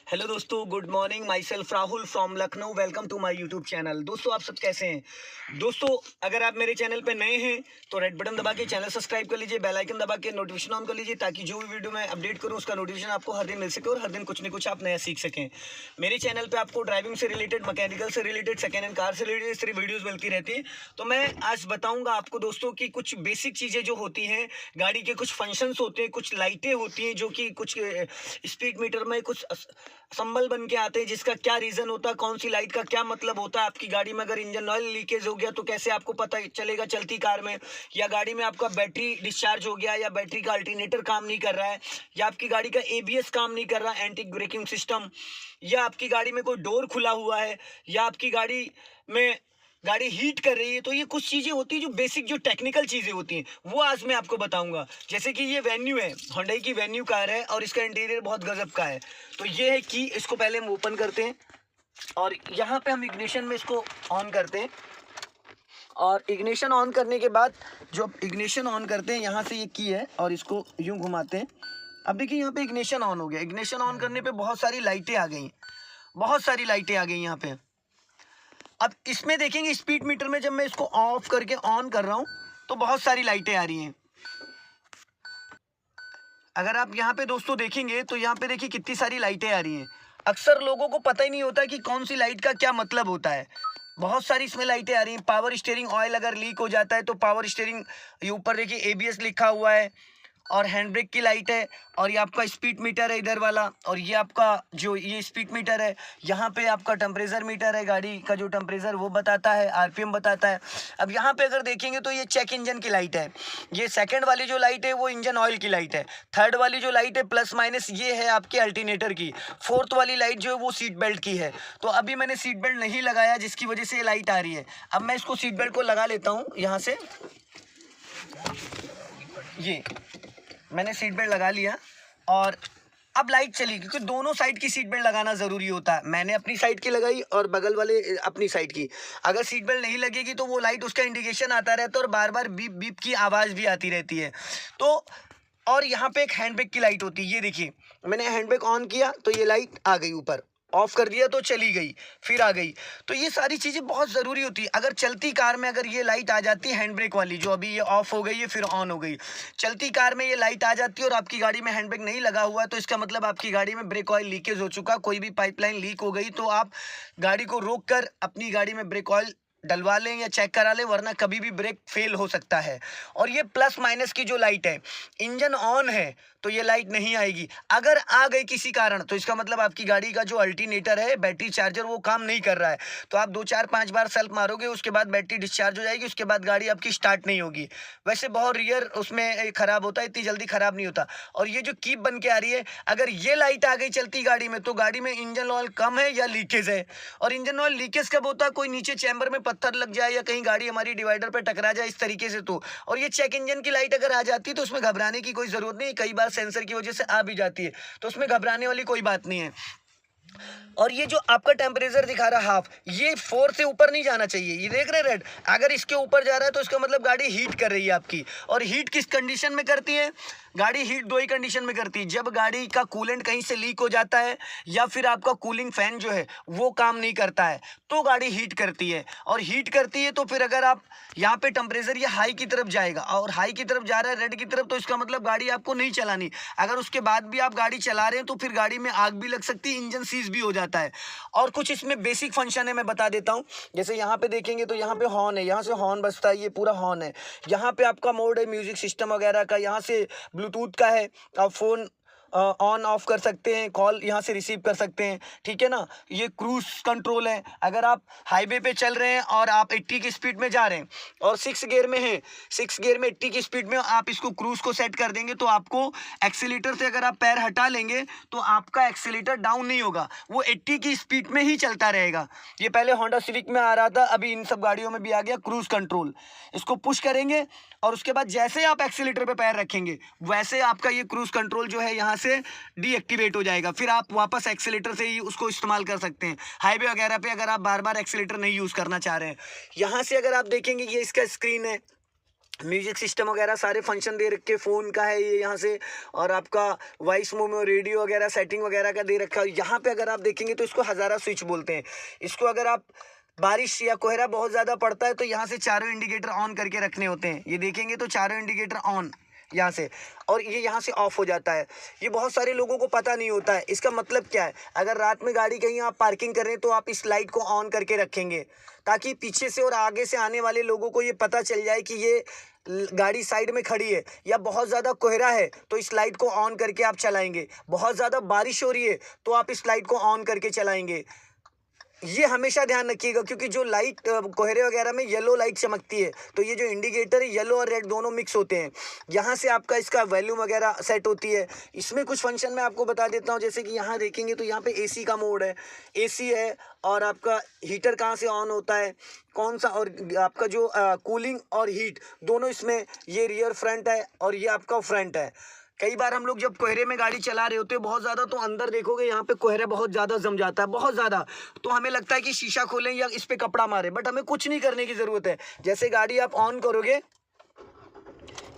Hello दोस्तों, good morning. Myself Rahul from Lucknow. Welcome to my YouTube channel. दोस्तों, आप सब कैसे हैं? दोस्तों, अगर आप मेरे चैनल पे नए हैं तो रेड बटन दबा के चैनल सब्सक्राइब कर लीजिए, बेल आइकन दबा के नोटिफिकेशन ऑन कर लीजिए, ताकि जो भी वीडियो मैं अपडेट करूं उसका नोटिफिकेशन आपको हर दिन मिल सके और हर दिन कुछ न कुछ आप नया सीख सकें। मेरे चैनल पर आपको ड्राइविंग से रिलेटेड, मैकेनिकल से रिलेटेड, सेकेंड हैंड कार से रिलेटेड इस तरह वीडियोज़ मिलती रहती है। तो मैं आज बताऊँगा आपको दोस्तों की कुछ बेसिक चीज़ें जो होती हैं, गाड़ी के कुछ फंक्शंस होते हैं, कुछ लाइटें होती हैं जो कि कुछ स्पीड मीटर में कुछ संबल बन के आते हैं, जिसका क्या रीजन होता है, कौन सी लाइट का क्या मतलब होता है। आपकी गाड़ी में अगर इंजन ऑयल लीकेज हो गया तो कैसे आपको पता चलेगा चलती कार में, या गाड़ी में आपका बैटरी डिस्चार्ज हो गया, या बैटरी का अल्टरनेटर काम नहीं कर रहा है, या आपकी गाड़ी का एबीएस काम नहीं कर रहा, एंटी ब्रेकिंग सिस्टम, या आपकी गाड़ी में कोई डोर खुला हुआ है, या आपकी गाड़ी हीट कर रही है। तो ये कुछ चीज़ें होती हैं जो बेसिक, जो टेक्निकल चीज़ें होती हैं, वो आज मैं आपको बताऊंगा। जैसे कि ये वेन्यू है, होंडा की वेन्यू कार है और इसका इंटीरियर बहुत गजब का है। तो ये है कि इसको पहले हम ओपन करते हैं और यहाँ पे हम इग्निशन में इसको ऑन करते हैं। और इग्निशन ऑन करने के बाद जो इग्निशन ऑन करते हैं, यहाँ से ये की है और इसको यूँ घुमाते हैं। अब देखिए यहाँ पे इग्निशन ऑन हो गया। इग्निशन ऑन करने पे बहुत सारी लाइटें आ गई, बहुत सारी लाइटें आ गई यहाँ पे। अब इसमें देखेंगे स्पीड मीटर में, जब मैं इसको ऑफ करके ऑन कर रहा हूँ तो बहुत सारी लाइटें आ रही हैं। अगर आप यहाँ पे दोस्तों देखेंगे तो यहाँ पे देखिए कितनी सारी लाइटें आ रही हैं। अक्सर लोगों को पता ही नहीं होता कि कौन सी लाइट का क्या मतलब होता है। बहुत सारी इसमें लाइटें आ रही हैं। पावर स्टीयरिंग ऑयल अगर लीक हो जाता है तो पावर स्टीयरिंग, ये ऊपर देखिए एबीएस लिखा हुआ है, और हैंड ब्रेक की लाइट है, और ये आपका स्पीड मीटर है इधर वाला, और ये आपका जो ये स्पीड मीटर है, यहाँ पे आपका टेम्परेचर मीटर है, गाड़ी का जो टेम्परेचर वो बताता है, आरपीएम बताता है। अब यहाँ पे अगर देखेंगे तो ये चेक इंजन की लाइट है। ये सेकंड वाली जो लाइट है वो इंजन ऑयल की लाइट है। थर्ड वाली जो लाइट है प्लस माइनस, ये है आपके अल्टरनेटर की। फोर्थ वाली लाइट जो है वो सीट बेल्ट की है। तो अभी मैंने सीट बेल्ट नहीं लगाया, जिसकी वजह से ये लाइट आ रही है। अब मैं इसको सीट बेल्ट को लगा लेता हूँ यहाँ से। ये मैंने सीट बेल्ट लगा लिया और अब लाइट चली, क्योंकि दोनों साइड की सीट बेल्ट लगाना ज़रूरी होता है। मैंने अपनी साइड की लगाई और बगल वाले अपनी साइड की। अगर सीट बेल्ट नहीं लगेगी तो वो लाइट, उसका इंडिकेशन आता रहता है और बार बार बीप बीप की आवाज़ भी आती रहती है। तो और यहाँ पे एक हैंड ब्रेक की लाइट होती है। ये देखिए, मैंने हैंड ब्रेक ऑन किया तो ये लाइट आ गई ऊपर, ऑफ कर दिया तो चली गई, फिर आ गई। तो ये सारी चीज़ें बहुत ज़रूरी होती है। अगर चलती कार में अगर ये लाइट आ जाती है हैंड ब्रेक वाली, जो अभी ये ऑफ हो गई है फिर ऑन हो गई, चलती कार में ये लाइट आ जाती है और आपकी गाड़ी में हैंड ब्रेक नहीं लगा हुआ है, तो इसका मतलब आपकी गाड़ी में ब्रेक ऑयल लीकेज हो चुका, कोई भी पाइपलाइन लीक हो गई। तो आप गाड़ी को रोक कर अपनी गाड़ी में ब्रेक ऑयल डलवा लें या चेक करा लें, वरना कभी भी ब्रेक फेल हो सकता है। और ये प्लस माइनस की जो लाइट है, इंजन ऑन है तो ये लाइट नहीं आएगी। अगर आ गई किसी कारण तो इसका मतलब आपकी गाड़ी का जो अल्टरनेटर है, बैटरी चार्जर, वो काम नहीं कर रहा है। तो आप 2 4 5 बार सेल्फ मारोगे, उसके बाद बैटरी डिस्चार्ज हो जाएगी, उसके बाद गाड़ी आपकी स्टार्ट नहीं होगी। वैसे बहुत रेयर उसमें ख़राब होता है, इतनी जल्दी ख़राब नहीं होता। और ये जो कीप बन के आ रही है, अगर ये लाइट आ गई चलती गाड़ी में तो गाड़ी में इंजन ऑयल कम है या लीकेज है। और इंजन ऑयल लीकेज कब होता है? कोई नीचे चैम्बर में पत्थर लग जाए या कहीं गाड़ी हमारी डिवाइडर पे टकरा जाए, इस तरीके से। तो और ये चेक इंजन की लाइट अगर आ जाती है तो उसमें घबराने की कोई ज़रूरत नहीं है। कई बार सेंसर की वजह से आ भी जाती है, तो उसमें घबराने वाली कोई बात नहीं है। और ये जो आपका टेम्परेचर दिखा रहा हाफ, ये 4 से ऊपर नहीं जाना चाहिए। ये देख रहे हैं रेड, अगर इसके ऊपर जा रहा है तो इसका मतलब गाड़ी हीट कर रही है आपकी। और हीट किस कंडीशन में करती है? गाड़ी हीट दो ही कंडीशन में करती है, जब गाड़ी का कूलेंट कहीं से लीक हो जाता है, या फिर आपका कूलिंग फैन जो है वो काम नहीं करता है, तो गाड़ी हीट करती है। और हीट करती है तो फिर अगर आप यहाँ पे टेम्परेचर ये हाई की तरफ जाएगा, और हाई की तरफ जा रहा है रेड की तरफ, तो इसका मतलब गाड़ी आपको नहीं चलानी। अगर उसके बाद भी आप गाड़ी चला रहे हैं तो फिर गाड़ी में आग भी लग सकती है, इंजन सीज भी हो जाता है। और कुछ इसमें बेसिक फंक्शन है, मैं बता देता हूँ। जैसे यहाँ पे देखेंगे तो यहाँ पे हॉर्न है, यहाँ से हॉर्न बजता है, ये पूरा हॉर्न है। यहाँ पे आपका मोड है म्यूजिक सिस्टम वगैरह का, यहाँ से ब्लूटूथ का है, आप फ़ोन ऑन ऑफ कर सकते हैं, कॉल यहाँ से रिसीव कर सकते हैं, ठीक है ना। ये क्रूज कंट्रोल है। अगर आप हाईवे पे चल रहे हैं और आप 80 की स्पीड में जा रहे हैं और 6 गियर में हैं, 6 गियर में 80 की स्पीड में आप इसको क्रूज को सेट कर देंगे, तो आपको एक्सीलेटर से अगर आप पैर हटा लेंगे तो आपका एक्सीलेटर डाउन नहीं होगा, वो 80 की स्पीड में ही चलता रहेगा। ये पहले होंडा सिविक में आ रहा था, अभी इन सब गाड़ियों में भी आ गया क्रूज कंट्रोल। इसको पुश करेंगे और उसके बाद जैसे आप एक्सीलेटर पे पैर रखेंगे, वैसे आपका ये क्रूज कंट्रोल जो है यहाँ से डीएक्टिवेट हो जाएगा। फिर आप वापस एक्सीलेटर से ही उसको इस्तेमाल कर सकते हैं हाईवे वगैरह पे, अगर आप बार बार एक्सीलेटर नहीं यूज़ करना चाह रहे हैं। यहाँ से अगर आप देखेंगे, ये इसका स्क्रीन है, म्यूजिक सिस्टम वगैरह सारे फंक्शन दे रखे, फ़ोन का है ये यहाँ से, और आपका वॉइस मोमो, रेडियो वगैरह सेटिंग वगैरह का दे रखा है। यहाँ पे अगर आप देखेंगे तो इसको हज़ारा स्विच बोलते हैं। इसको अगर आप बारिश या कोहरा बहुत ज़्यादा पड़ता है तो यहाँ से चारों इंडिकेटर ऑन करके रखने होते हैं। ये देखेंगे तो चारों इंडिकेटर ऑन यहाँ से, और ये यहाँ से ऑफ हो जाता है। ये बहुत सारे लोगों को पता नहीं होता है। इसका मतलब क्या है, अगर रात में गाड़ी कहीं आप पार्किंग कर रहे हैं तो आप इस लाइट को ऑन करके रखेंगे, ताकि पीछे से और आगे से आने वाले लोगों को ये पता चल जाए कि ये गाड़ी साइड में खड़ी है, या बहुत ज़्यादा कोहरा है तो इस लाइट को ऑन करके आप चलाएंगे, बहुत ज़्यादा बारिश हो रही है तो आप इस लाइट को ऑन करके चलाएंगे। ये हमेशा ध्यान रखिएगा, क्योंकि जो लाइट कोहरे वगैरह में येलो लाइट चमकती है, तो ये जो इंडिकेटर है येलो और रेड दोनों मिक्स होते हैं। यहाँ से आपका इसका वॉल्यूम वगैरह सेट होती है। इसमें कुछ फंक्शन मैं आपको बता देता हूँ, जैसे कि यहाँ देखेंगे तो यहाँ पे एसी का मोड है, एसी है, और आपका हीटर कहाँ से ऑन होता है, कौन सा, और आपका जो कूलिंग और हीट दोनों इसमें, ये रियर फ्रंट है और ये आपका फ्रंट है। कई बार हम लोग जब कोहरे में गाड़ी चला रहे होते हैं बहुत ज़्यादा, तो अंदर देखोगे यहाँ पे कोहरा बहुत ज़्यादा जम जाता है, बहुत ज़्यादा, तो हमें लगता है कि शीशा खोलें या इस पे कपड़ा मारें, बट हमें कुछ नहीं करने की ज़रूरत है। जैसे गाड़ी आप ऑन करोगे,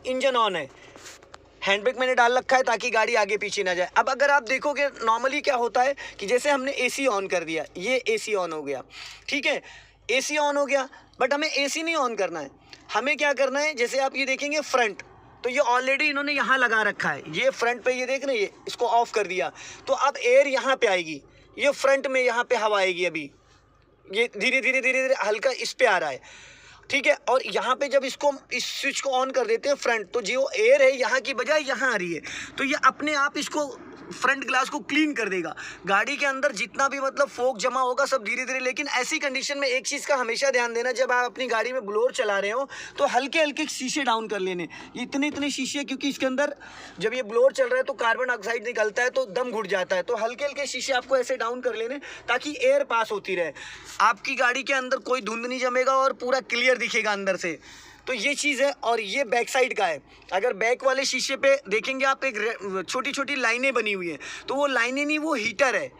इंजन ऑन है, हैंड ब्रेक मैंने डाल रखा है ताकि गाड़ी आगे पीछे ना जाए। अब अगर आप देखोगे नॉर्मली क्या होता है कि जैसे हमने एसी ऑन कर दिया, ये एसी ऑन हो गया, ठीक है, एसी ऑन हो गया, बट हमें एसी नहीं ऑन करना है। हमें क्या करना है, जैसे आप ये देखेंगे फ्रंट, तो ये ऑलरेडी इन्होंने यहाँ लगा रखा है, ये फ्रंट पे, ये देख रहे हैं, ये इसको ऑफ कर दिया, तो अब एयर यहाँ पे आएगी, ये फ्रंट में यहाँ पे हवा आएगी। अभी ये धीरे धीरे धीरे धीरे हल्का इस पे आ रहा है, ठीक है, और यहाँ पे जब इसको, इस स्विच को ऑन कर देते हैं फ्रंट, तो जो एयर है यहाँ की बजाय यहाँ आ रही है, तो ये अपने आप इसको फ्रंट ग्लास को क्लीन कर देगा। गाड़ी के अंदर जितना भी मतलब फोक जमा होगा सब धीरे धीरे, लेकिन ऐसी कंडीशन में एक चीज़ का हमेशा ध्यान देना, जब आप अपनी गाड़ी में ब्लोअर चला रहे हो तो हल्के हल्के शीशे डाउन कर लेने, इतने इतने शीशे, क्योंकि इसके अंदर जब ये ब्लोअर चल रहा है तो कार्बन डाइऑक्साइड निकलता है तो दम घुट जाता है, तो हल्के हल्के शीशे आपको ऐसे डाउन कर लेने ताकि एयर पास होती रहे, आपकी गाड़ी के अंदर कोई धुंध नहीं जमेगा और पूरा क्लियर दिखेगा अंदर से। तो ये चीज़ है, और ये बैक साइड का है। अगर बैक वाले शीशे पे देखेंगे आप, एक छोटी छोटी लाइनें बनी हुई हैं, तो वो लाइनें नहीं, वो हीटर है।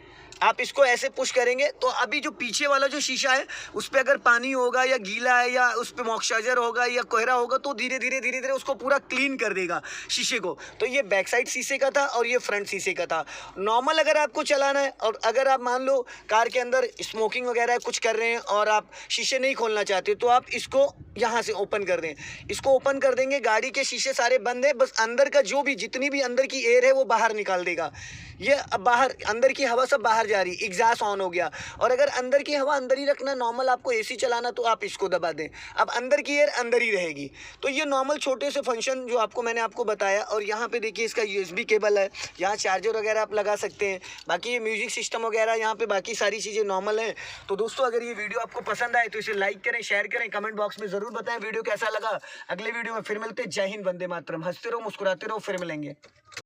आप इसको ऐसे पुश करेंगे तो अभी जो पीछे वाला जो शीशा है उस पर अगर पानी होगा या गीला है या उस पर मॉइस्चराइजर होगा या कोहरा होगा तो धीरे धीरे उसको पूरा क्लीन कर देगा शीशे को। तो ये बैक साइड शीशे का था और ये फ्रंट शीशे का था। नॉर्मल अगर आपको चलाना है, और अगर आप मान लो कार के अंदर स्मोकिंग वगैरह कुछ कर रहे हैं और आप शीशे नहीं खोलना चाहते, तो आप इसको यहाँ से ओपन कर दें। इसको ओपन कर देंगे, गाड़ी के शीशे सारे बंद है, बस अंदर का जो भी जितनी भी अंदर की एयर है वो बाहर निकाल देगा। ये अब बाहर अंदर की हवा सब बाहर जा रही, एग्जॉस्ट ऑन हो गया। और अगर अंदर की हवा अंदर ही रखना, नॉर्मल आपको एसी चलाना, तो आप इसको दबा दें, अब अंदर की एयर अंदर ही रहेगी। तो ये नॉर्मल छोटे से फंक्शन जो मैंने आपको बताया। और यहाँ पे देखिए इसका यूएसबी केबल है, यहाँ चार्जर वगैरह आप लगा सकते हैं। बाकी ये म्यूजिक सिस्टम वगैरह यहाँ पे बाकी सारी चीज़ें नॉर्मल हैं। तो दोस्तों अगर ये वीडियो आपको पसंद आए तो इसे लाइक करें, शेयर करें, कमेंट बॉक्स में ज़रूर बताएं वीडियो कैसा लगा। अगले वीडियो में फिर मिलते हैं। जय हिंद, वंदे मातरम। हंसते रहो, मुस्कुराते रहो, फिर मिलेंगे।